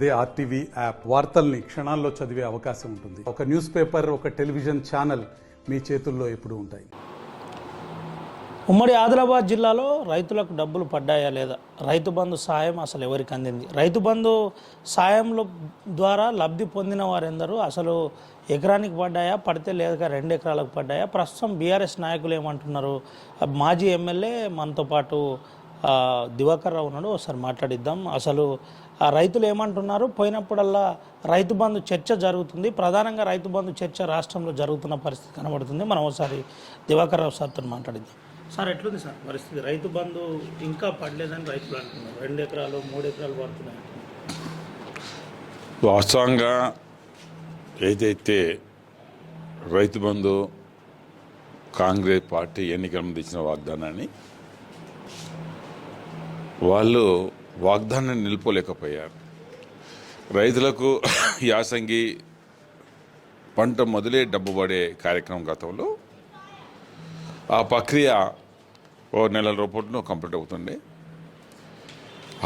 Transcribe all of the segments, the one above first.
అదే RTV app వార్తల్ని క్షణాల్లో చదివే అవకాశం ఉంటుంది. ఒక న్యూస్ పేపర్, ఒక టెలివిజన్ ఛానల్ మీ చేతుల్లో ఎప్పుడూ ఉంటాయి. ఉమ్మడి ఆదిలాబాద్ జిల్లాలో రైతులకు డబ్బులు పడ్డాయా లేదా, రైతు బంధు సాయం అసలు ఎవరికి అందింది, రైతు బంధు సాయంలో ద్వారా లబ్ధి పొందిన వారెందరూ, అసలు ఎకరానికి పడ్డాయా, పడితే లేదుగా 2 ఎకరాలకు పడ్డాయా, ప్రస్తుతం బీఆర్ఎస్ నాయకులు ఏమంటున్నారు, మాజీ ఎమ్మెల్యే మనతో పాటు దివాకర్ రావు ఉన్నాడు, ఒకసారి మాట్లాడిద్దాం. అసలు ఆ రైతులు ఏమంటున్నారు, పోయినప్పుడల్లా రైతు బంధు చర్చ జరుగుతుంది, ప్రధానంగా రైతు బంధు చర్చ రాష్ట్రంలో జరుగుతున్న పరిస్థితి కనబడుతుంది. మనం ఒకసారి దివాకర్ రావు సార్తో మాట్లాడిద్దాం. సార్, ఎట్లుంది సార్ పరిస్థితి? రైతు బంధు ఇంకా పడలేదని రైతులు అంటున్నారు, 2 ఎకరాలు 3 ఎకరాలు పడుతున్నాయి. వాస్తవంగా ఏదైతే రైతు బంధు కాంగ్రెస్ పార్టీ ఎన్నికల ముందు ఇచ్చిన వాగ్దానాన్ని వాళ్ళు వాగ్దానాన్ని నిలుపుకోలేకపోయారు. రైతులకు యాసంగి పంట మొదలే డబ్బు పడే కార్యక్రమం గతంలో ఆ ప్రక్రియ ఓ 1 నెల రూపాయలు కంప్లీట్ అవుతుండే.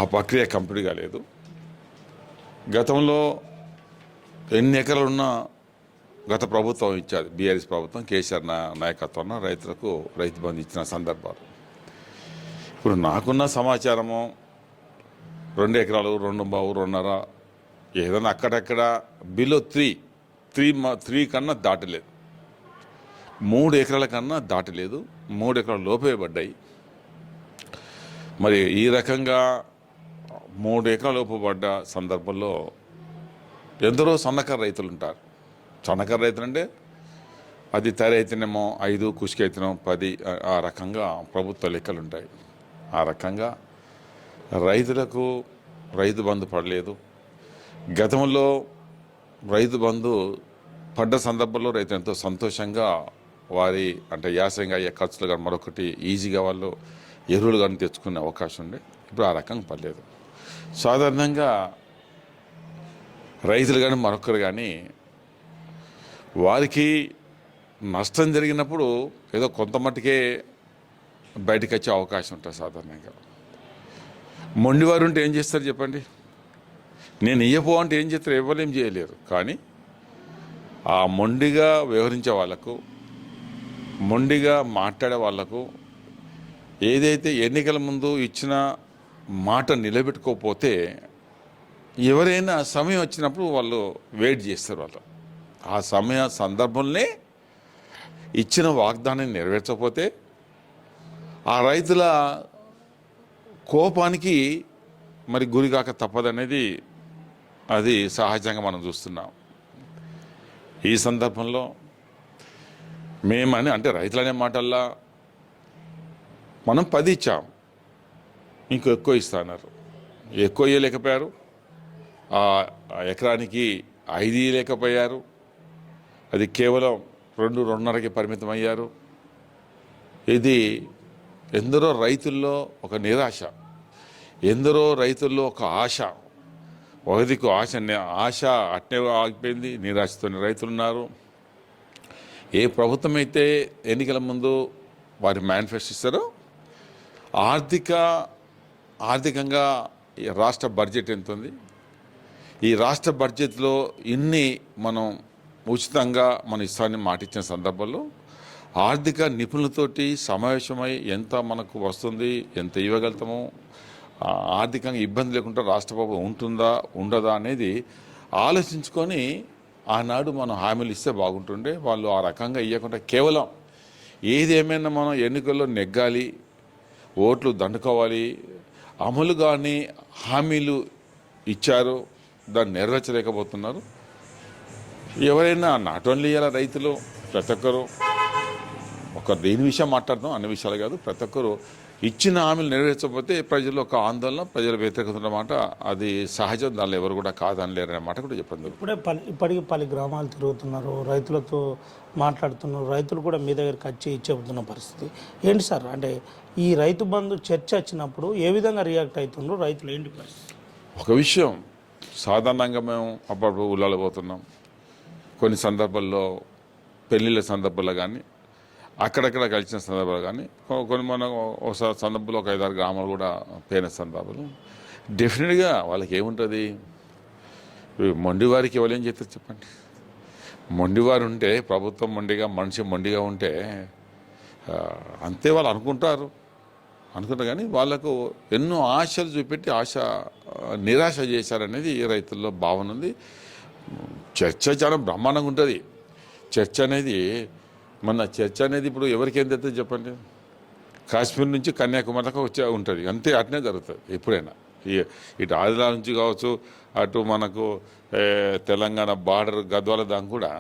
ఆ ప్రక్రియ కంప్లీట్ కాలేదు. గతంలో ఎన్ని ఎకరాలున్నా గత ప్రభుత్వం ఇచ్చారు, బీఆర్ఎస్ ప్రభుత్వం కేసీఆర్ నాయకత్వంలో రైతులకు రైతు బంధు ఇచ్చిన సందర్భాలు. ఇప్పుడు నాకున్న సమాచారము 2 ఎకరాలు, 2 బావు, 2.5 ఏదైనా అక్కడక్కడ బిలో 3 కన్నా దాటలేదు, 3 ఎకరాల కన్నా దాటలేదు, 3 ఎకరాల లోపే పడ్డాయి. మరి ఈ రకంగా 3 ఎకరాల లోపు పడ్డ సందర్భంలో ఎందరో సన్నకారు రైతులు ఉంటారు. సన్నకారు రైతులు అంటే అది తరి అయితేనేమో 5, కుషికి అయితేనేమో 10, ఆ రకంగా ప్రభుత్వ లెక్కలు ఉంటాయి. ఆ రకంగా రైతులకు రైతు బంధు పడలేదు. గతంలో రైతు బంధు పడ్డ సందర్భంలో రైతులు ఎంతో సంతోషంగా వారి అంటే యాసంగా అయ్యే ఖర్చులు కానీ మరొకటి ఈజీగా వాళ్ళు ఎరువులు కానీ తెచ్చుకునే అవకాశం ఉండే. ఇప్పుడు ఆ రకంగా పడలేదు. సాధారణంగా రైతులు కానీ మరొకరు కానీ వారికి నష్టం జరిగినప్పుడు ఏదో కొంత మట్టుకే బయటకు వచ్చే అవకాశం ఉంటుంది. సాధారణంగా మొండివారు ఉంటే ఏం చేస్తారు చెప్పండి? నేను ఇయ్యపో అంటే ఏం చేస్తారు? ఎవరేం చేయలేరు. కానీ ఆ మొండిగా వ్యవహరించే వాళ్ళకు, మొండిగా మాట్లాడే వాళ్లకు, ఏదైతే ఎన్నికల ముందు ఇచ్చిన మాట నిలబెట్టుకోకపోతే ఎవరైనా సమయం వచ్చినప్పుడు వాళ్ళు వెయిట్ చేస్తారు. వాళ్ళు ఆ సందర్భంలోనే ఇచ్చిన వాగ్దానాన్ని నెరవేర్చకపోతే ఆ రైతుల కోపానికి మరి గురిగాక తప్పదనేది అది సహజంగా మనం చూస్తున్నాం. ఈ సందర్భంలో మేమని అంటే రైతులనే మాటల్లా మనం 10 ఇచ్చాం, ఇంకో ఎక్కువ ఇస్తున్నారు. ఎక్కువ ఇవ్వలేకపోయారు, ఎకరానికి 5 ఇవ్వలేకపోయారు. అది కేవలం 2-2.5కి పరిమితం అయ్యారు. ఇది ఎందరో రైతుల్లో ఒక నిరాశ, ఎందరో రైతుల్లో ఒక ఆశ. ఒకదికు ఆశ అట్నే ఆగిపోయింది, నిరాశతోని రైతులు ఉన్నారు. ఏ ప్రభుత్వం అయితే ఎన్నికల ముందు వారి మేనిఫెస్టో ఇస్తారో ఆర్థికంగా ఈ రాష్ట్ర బడ్జెట్ ఎంత ఉంది, ఈ రాష్ట్ర బడ్జెట్లో ఇన్ని మనం ఉచితంగా మన ఇస్తాన్ని మాటిచ్చిన సందర్భంలో ఆర్థిక నిపుణులతోటి సమావేశమై ఎంత మనకు వస్తుంది, ఎంత ఇవ్వగలుగుతామో, ఆర్థికంగా ఇబ్బంది లేకుండా రాష్ట్ర ప్రభుత్వం ఉంటుందా ఉండదా అనేది ఆలోచించుకొని ఆనాడు మనం హామీలు ఇస్తే బాగుంటుండే. వాళ్ళు ఆ రకంగా ఇవ్వకుండా కేవలం ఏదేమైనా మనం ఎన్నికల్లో నెగ్గాలి, ఓట్లు దండుకోవాలి, అమలు కానీ హామీలు ఇచ్చారు, దాన్ని నెరవేర్చలేకపోతున్నారు. ఎవరైనా నాట్ ఓన్లీ ఇలా రైతులు, ప్రతి ఒక్కరు ఒక దేని విషయం మాట్లాడతాం, అన్ని విషయాలు కాదు, ప్రతి ఒక్కరు ఇచ్చిన హామీలు నెరవేర్చకపోతే ప్రజలు ఒక ఆందోళన, ప్రజల వ్యతిరేకత అన్నమాట. అది సహజం, దానిలో ఎవరు కూడా కాదనలేరనే మాట కూడా చెప్పండి. ఇప్పటికీ 10 గ్రామాలు తిరుగుతున్నారు, రైతులతో మాట్లాడుతున్నారు, రైతులు కూడా మీ దగ్గరికి వచ్చి చెబుతున్న పరిస్థితి ఏంటి సార్? అంటే ఈ రైతు బంధు చర్చ వచ్చినప్పుడు ఏ విధంగా రియాక్ట్ అవుతున్నారు రైతులు, ఏంటి పరిస్థితి? ఒక విషయం, సాధారణంగా మేము అప్పుడప్పుడు ఊళ్ళలో పోతున్నాం, కొన్ని సందర్భాల్లో పెళ్ళిళ్ళ సందర్భాల్లో కానీ అక్కడక్కడ కలిసిన సందర్భాలు కానీ కొన్ని మనం ఒకసారి సందర్భంలో ఒక 5-6 గ్రామాలు కూడా పోయిన సందర్భాలు. డెఫినెట్గా వాళ్ళకి ఏముంటుంది, మొండివారికి ఎవరేం చేస్తారు చెప్పండి. మొండివారు ఉంటే, ప్రభుత్వం మొండిగా, మనిషి మొండిగా ఉంటే అంతే వాళ్ళు అనుకుంటారు కానీ వాళ్ళకు ఎన్నో ఆశలు చూపెట్టి నిరాశ చేశారనేది రైతుల్లో భావన ఉంది. చర్చ చాలా బ్రహ్మాండంగా ఉంటుంది. చర్చ అనేది ఇప్పుడు ఎవరికేం తెస్తుంది చెప్పండి. కాశ్మీర్ నుంచి కన్యాకుమారి దాకా ఉంటుంది, అంతే. అట్నే జరుగుతుంది ఎప్పుడైనా. ఇటు ఆదిలా నుంచి కావచ్చు, అటు మనకు తెలంగాణ బార్డర్ గద్వాల దాకా కూడా,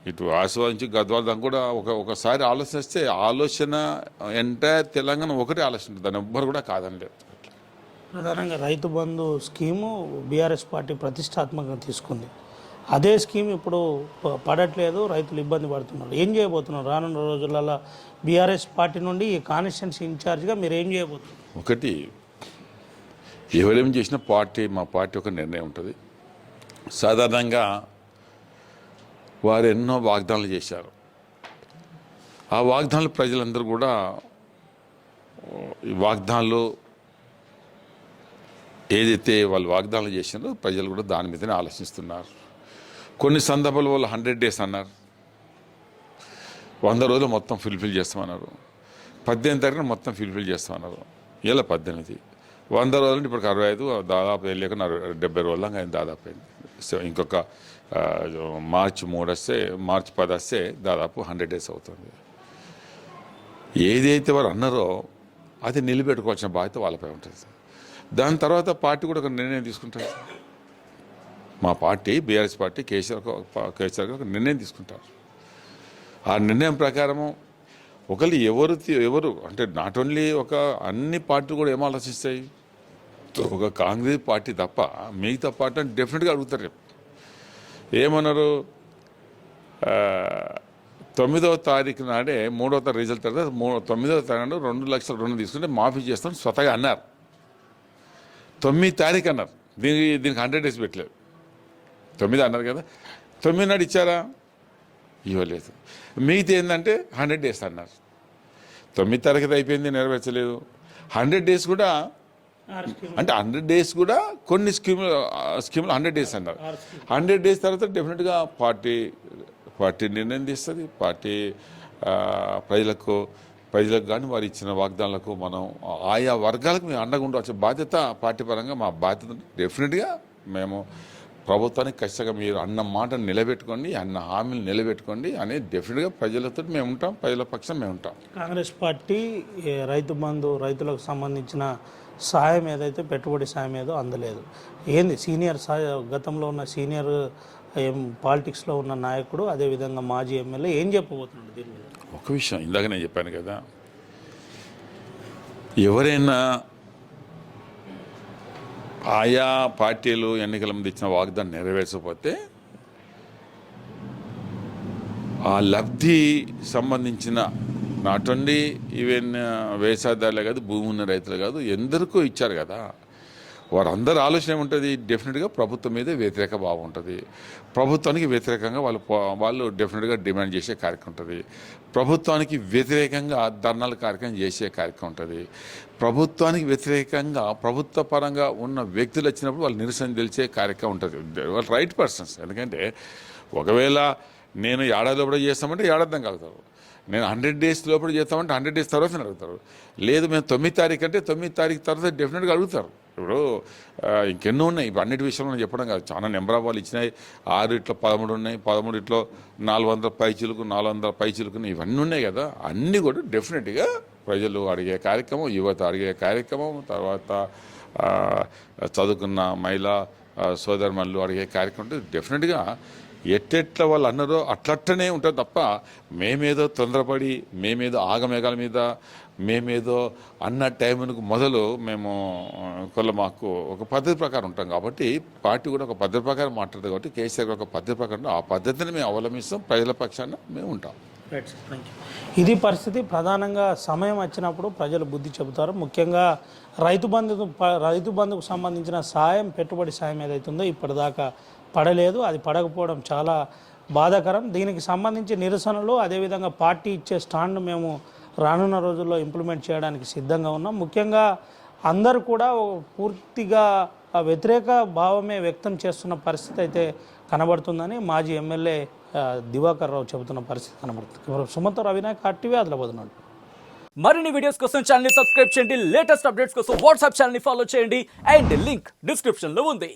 ఇటు ఆసివా నుంచి గద్వాల దాకా కూడా ఒకసారి ఆలోచిస్తే ఆలోచన ఎంటైర్ తెలంగాణ ఒకటే ఆలోచన ఉంటుంది. దాన్ని ఎవ్వరు కూడా కాదనలేదు. ప్రధానంగా Rythu Bandhu scheme BRS party ప్రతిష్టాత్మకంగా తీసుకుంది. అదే స్కీమ్ ఇప్పుడు పడట్లేదు, రైతులు ఇబ్బంది పడుతున్నారు. ఏం చేయబోతున్నారు రానున్న రోజులలో? బీఆర్ఎస్ పార్టీ నుండి ఈ కాన్స్టిట్యున్సీ ఇన్ఛార్జ్గా మీరు ఏం చేయబోతున్నారు? ఒకటి, ఎవరేం చేసినా మా పార్టీ ఒక నిర్ణయం ఉంటుంది. సాధారణంగా వారు ఎన్నో వాగ్దానాలు చేశారు. ఆ వాగ్దానాలు ప్రజలందరూ కూడా ఈ వాగ్దానాలు ఏదైతే వాళ్ళు వాగ్దానాలు చేసినారో ప్రజలు కూడా దాని మీదనే ఆలోచిస్తున్నారు. కొన్ని సందర్భాలు వాళ్ళు 100 days అన్నారు, 100 రోజులు మొత్తం ఫుల్ఫిల్ చేస్తామన్నారు. 18 తారీఖున మొత్తం ఫుల్ఫిల్ చేస్తామన్నారు. ఇలా 18, 100 రోజులు ఇప్పుడు 65, దాదాపు వెళ్ళాక 70 రోజులు అయింది దాదాపు అయింది. సో ఇంకొక మార్చి 3 వస్తే, మార్చి 10 వస్తే దాదాపు 100 days అవుతుంది. ఏదైతే వారు అన్నారో అది నిలబెట్టుకోవాల్సిన బాధ్యత వాళ్ళపై ఉంటుంది. దాని తర్వాత పార్టీ కూడా ఒక నిర్ణయం తీసుకుంటారు. మా పార్టీ, బీఆర్ఎస్ పార్టీ, కేసీఆర్ గారు ఒక నిర్ణయం తీసుకుంటారు. ఆ నిర్ణయం ప్రకారము ఎవరు అంటే నాట్ ఓన్లీ అన్ని పార్టీలు కూడా ఏం ఆలోచిస్తాయి, ఒక కాంగ్రెస్ పార్టీ తప్ప మిగతా పార్టీ అని డెఫినెట్గా అడుగుతారు. ఏమన్నారు, 9వ తారీఖు నాడే 3వ తారీఖు రిజల్ట్ తర్వాత 9వ తారీఖు నాడు 2 లక్షల రుణం తీసుకుంటే మాఫీ చేస్తాం స్వతగా అన్నారు. 9 తారీఖు అన్నారు. దీనికి 100 days పెట్టలేదు. 9 అన్నారు కదా, 9 నాడు ఇచ్చారా? ఇవ్వలేదు. మిగతా ఏంటంటే 100 days అన్నారు. 9 తారీఖు అయిపోయింది, నెరవేర్చలేదు. 100 days కూడా అంటే 100 days కూడా కొన్ని స్కీములు 100 days అన్నారు. 100 days తర్వాత డెఫినెట్గా పార్టీ నిర్ణయం తీస్తుంది. పార్టీ ప్రజలకు కానీ వారు ఇచ్చిన వాగ్దానాలకు మనం ఆయా వర్గాలకు మేము అండగా ఉండవలసిన బాధ్యత పార్టీ పరంగా మా బాధ్యత. డెఫినెట్గా మేము ప్రభుత్వానికి ఖచ్చితంగా మీరు అన్న మాటను నిలబెట్టుకోండి, అన్న హామీలు నిలబెట్టుకోండి అనేది డెఫినెట్గా ప్రజలతో మేము ఉంటాం, ప్రజల పక్షం మేము ఉంటాం. కాంగ్రెస్ పార్టీ రైతు బంధు, రైతులకు సంబంధించిన సాయం ఏదైతే పెట్టుబడి సాయం ఏదో అందలేదు. ఏంది సీనియర్ గతంలో ఉన్న సీనియర్ పాలిటిక్స్లో ఉన్న నాయకుడు, అదేవిధంగా మాజీ ఎమ్మెల్యే ఏం చెప్పబోతున్నాడు దీని మీద? ఒక విషయం ఇందాక నేను చెప్పాను కదా, ఎవరైనా ఆయా పార్టీలు ఎన్నికల ముందు ఇచ్చిన వాగ్దానం నెరవేర్చకపోతే ఆ లబ్ధి సంబంధించిన నాట్ ఓన్లీ ఈవెన్ వ్యవసాయదారులే కాదు, భూమి ఉన్న రైతులే కాదు, ఎందరికో ఇచ్చారు కదా, వారందరి ఆలోచన ఏముంటుంది, డెఫినెట్గా ప్రభుత్వం మీద వ్యతిరేక భావం ఉంటుంది. ప్రభుత్వానికి వ్యతిరేకంగా వాళ్ళు డెఫినెట్గా డిమాండ్ చేసే కార్యక్రమం ఉంటుంది. ప్రభుత్వానికి వ్యతిరేకంగా ధర్నాల కార్యక్రమం చేసే కార్యక్రమం ఉంటుంది. ప్రభుత్వానికి వ్యతిరేకంగా ప్రభుత్వ పరంగా ఉన్న వ్యక్తులు వచ్చినప్పుడు వాళ్ళు నిరసన తెలిసే కార్యక్రమం ఉంటుంది. వాళ్ళు రైట్ పర్సన్స్. ఎందుకంటే ఒకవేళ నేను ఏడాది లోపల చేస్తామంటే ఏడాది కలుగుతారు, నేను 100 days లోపల చేస్తామంటే 100 days తర్వాత అడుగుతారు. లేదు మేము 9 తారీఖు అంటే 9 తారీఖు తర్వాత డెఫినెట్గా అడుగుతారు. ఇప్పుడు ఇంకెన్నో ఉన్నాయి, ఇప్పుడు అన్నిటి విషయంలో చెప్పడం కాదు, చాలా నెంబర్ ఆఫ్ వాళ్ళు ఇచ్చినాయి. 6 ఇట్లో 13 ఉన్నాయి, 13 ఇట్లో 400 పైచిలకు, 400 పైచిలకు ఇవన్నీ ఉన్నాయి కదా. అన్నీ కూడా డెఫినెట్గా ప్రజలు అడిగే కార్యక్రమం, యువత అడిగే కార్యక్రమం, తర్వాత చదువుకున్న మహిళా సోదరుమణులు అడిగే కార్యక్రమం డెఫినెట్గా ఎట్టెట్లా వాళ్ళు అన్నారో అట్లట్టనే ఉంటుంది తప్ప మేమేదో తొందరపడి, మేమేదో ఆగమేఘాల మీద, మేమేదో అన్న టైంకు మొదలు మేము మాకు ఒక పద్ధతి ప్రకారం ఉంటాం కాబట్టి పార్టీ కూడా ఒక పద్ధతి ప్రకారం మాట్లాడుతుంది కాబట్టి కేసీఆర్ ఒక పద్ధతి ప్రకారం ఆ పద్ధతిని మేము అవలంబిస్తాం, ప్రజల పక్షాన మేము ఉంటాం. ఇది పరిస్థితి. ప్రధానంగా సమయం వచ్చినప్పుడు ప్రజలు బుద్ధి చెబుతారు. ముఖ్యంగా రైతు బంధుకు సంబంధించిన సాయం, పెట్టుబడి సాయం ఏదైతుందో ఇప్పటిదాకా పడలేదు. అది పడకపోవడం చాలా బాధాకరం. దీనికి సంబంధించి నిరసనలు, అదేవిధంగా పార్టీ ఇచ్చే స్టాండ్ మేము రానున్న రోజుల్లో ఇంప్లిమెంట్ చేయడానికి సిద్ధంగా ఉన్నాం. ముఖ్యంగా అందరూ కూడా పూర్తిగా ఆ వ్యతిరేక భావమే వ్యక్తం చేస్తున్న పరిస్థితి అయితే కనబడుతుందని మాజీ ఎమ్మెల్యే దివాకర్ రావు చెబుతున్న పరిస్థితి కనబడుతుంది. సుమంత రవినాయక్ RTV ఆదిలాబాద్ నుండి. మరిన్ని వీడియోస్ కోసం ఛానల్ ని సబ్స్క్రైబ్ చేయండి, లేటెస్ట్ అప్డేట్స్ కోసం వాట్సాప్ ఛానల్ ని ఫాలో చేయండి అండ్ లింక్ డిస్క్రిప్షన్ లో ఉంది.